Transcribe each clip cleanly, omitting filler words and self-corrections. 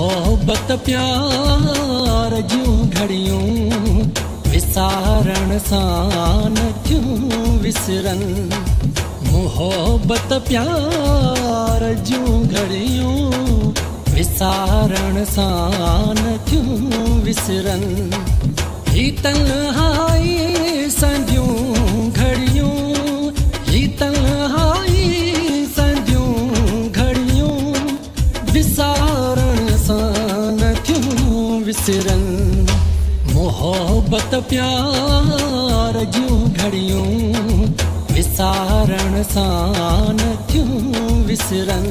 मोहब्बत प्यार जूं घड़ियूं विसारण सां नथियूं विसरन। मोहब्बत प्यार जूं घड़ियूं विसारण सां नथियूं विसरन। ही तन्हाई संधियूं घड़ियूं, ही तन्हाई संधियूं घड़ियूं विसारण सां नथियूं विसरन। मोहब्बत प्यार जूं घड़ियूं विसारण सां नथियूं विसरन।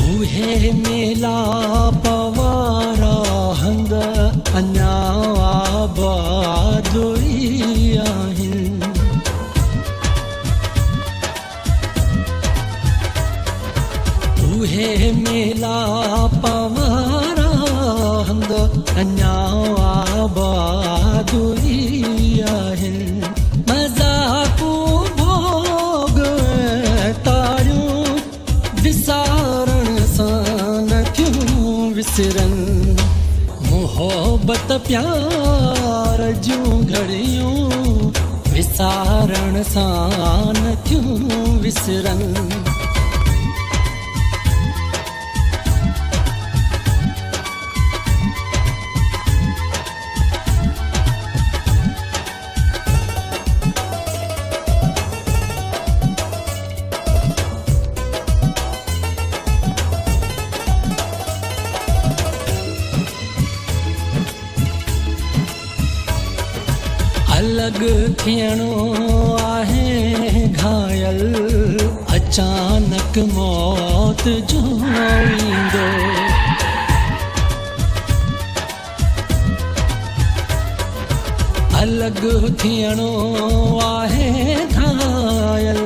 उहे मेलाप वारा हंध अञा आबाद ई आहिनि। उहे मेलाप वारा हंध अञा आबाद ई आहिनि। मज़ाक़ूं भोग तारियूं विसारण सां नथियूं विसरन। मोहब्बत प्यार जूं घड़ियूं विसारण सां नथियूं विसरन। अलग थियणो आहे घायल, अचानक मौत जो ईंदो। अलग थियणो आहे घायल,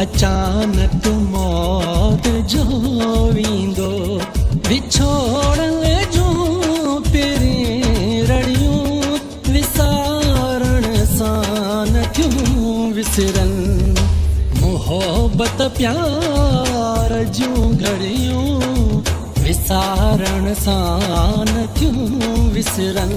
अचानक मौत जो ईंदो। विछोड़ण जूं पहिरीं रड़ियूं विसारण सां नथियूं विसरन। मोहब्बत प्यार जूं घड़ियूं विसारण सां नथियूं विसरन।